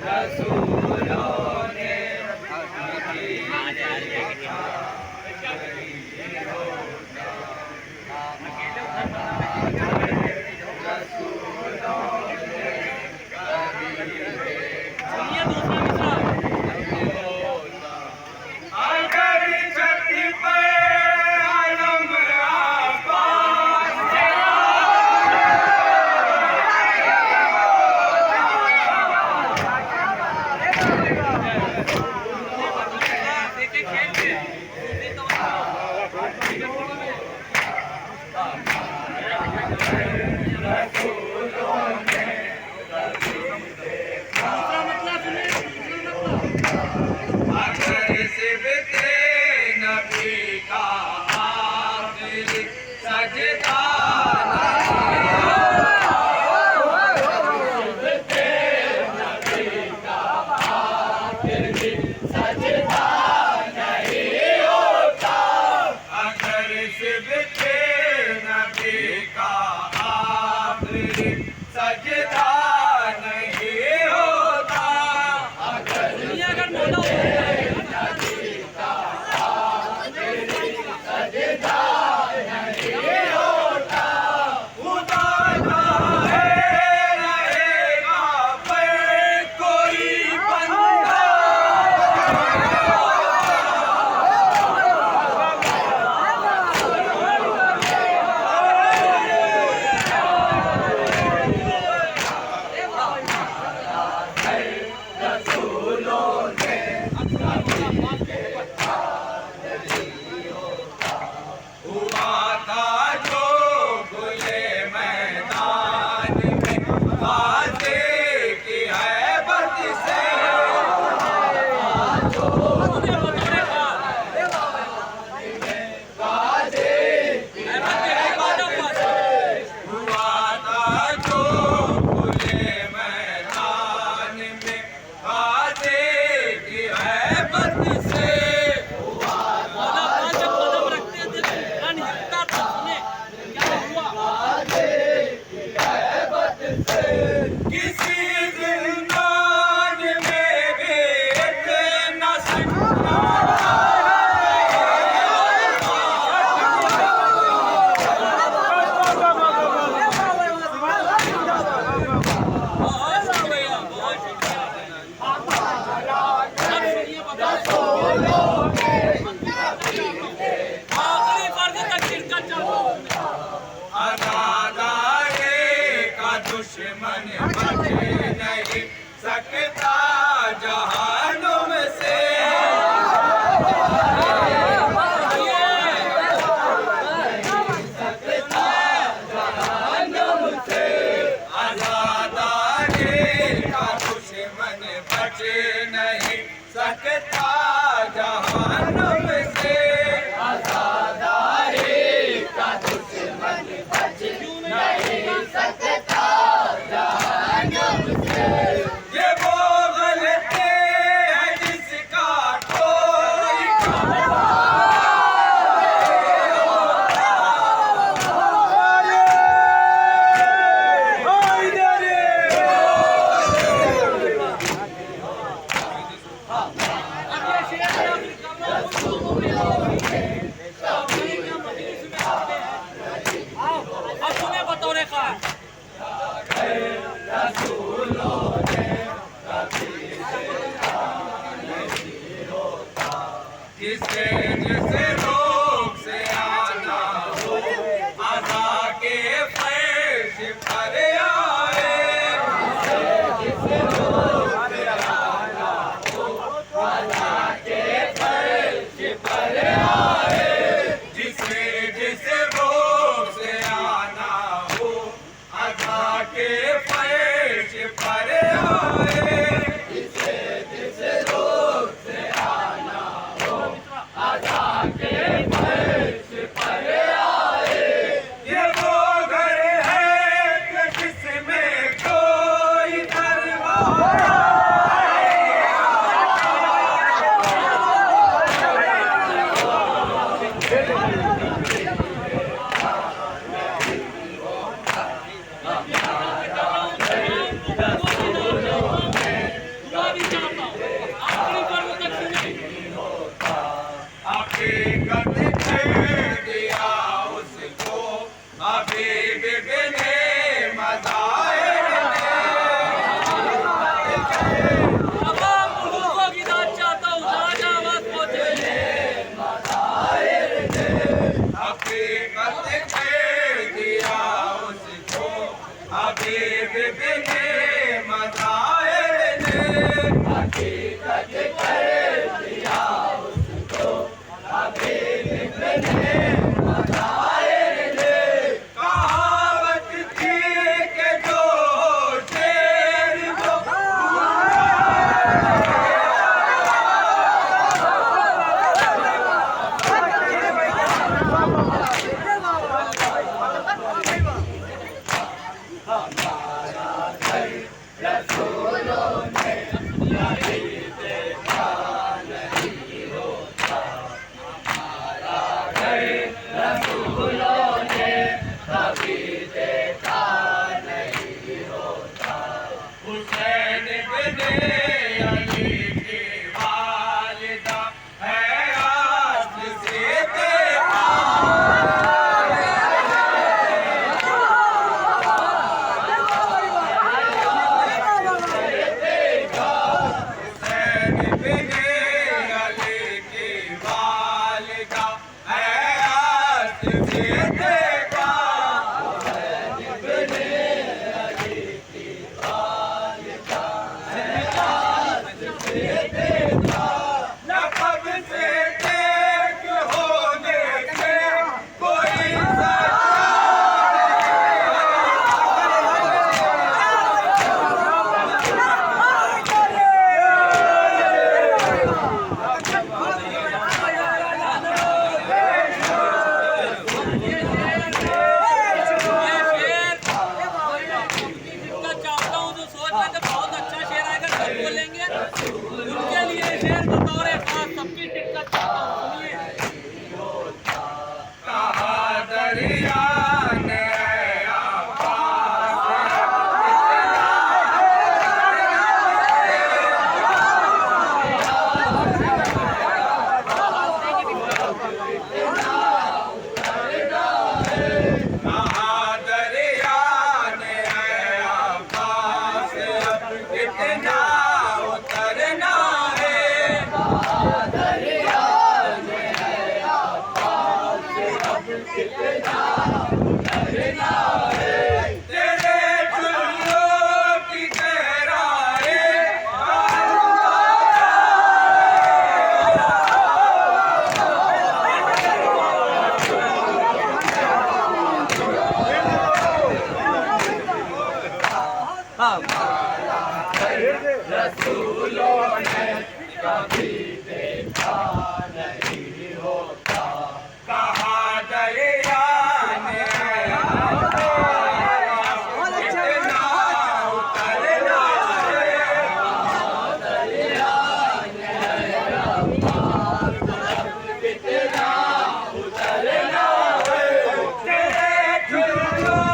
रसूलों ने रसूलों ने कभी देखा नहीं होता, कहा दरिया ने इतना उतरना है, दरिया ने इतना उतरना है, तेरे झुर्रियों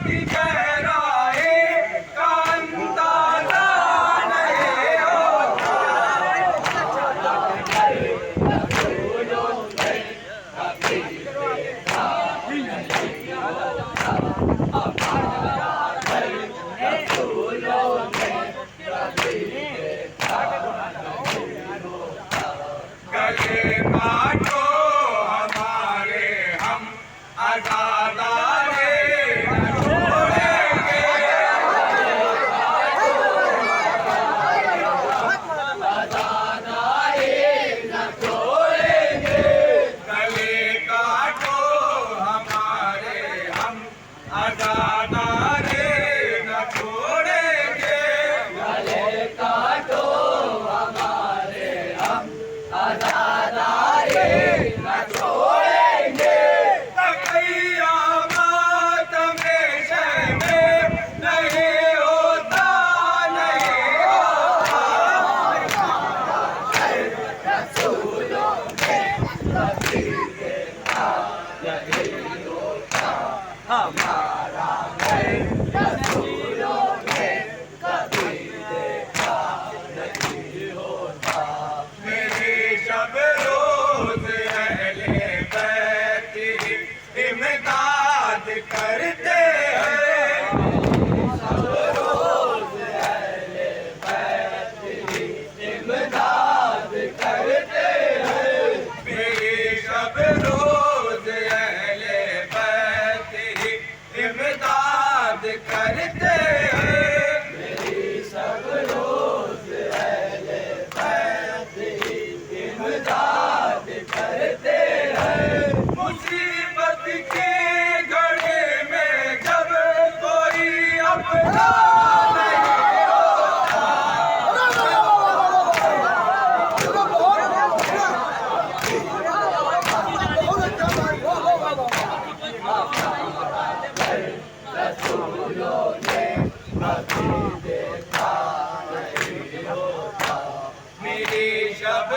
की गहराई का अंदाजा नहीं होता। रसूलों ने कभी देखा नहीं होता, हमारा दिल रसूलों ने कभी देखा नहीं होता। गले काटो हमारे हम आज़ादारे न छोड़ेंगे, आज़ादारे न छोड़ेंगे। गले काटो हमारे हम आज़ादारे न छोड़ेंगे, गले काटो हमारे हम आज़ादारे न छोड़ेंगे। क़यामत में शर्मे नहीं होता, नहीं होता। रसूलों ने कभी देखा नहीं होता, हमारा रसूलों ने कभी देखा नहीं होता। मेरी शब रोज अहले बैत की इमदाद करते हैं, शब रोज अहले बैत की इमदाद करते हैं। मेरी शब रोज अहले बैत की इमदाद करते हैं, मेरी शब रोज अहले बैत की इमदाद करते हैं। मुसीबत की घड़ी में जब कोई अपना नहीं होता, रसूलों ने कभी देखा नहीं होता। मेरी शब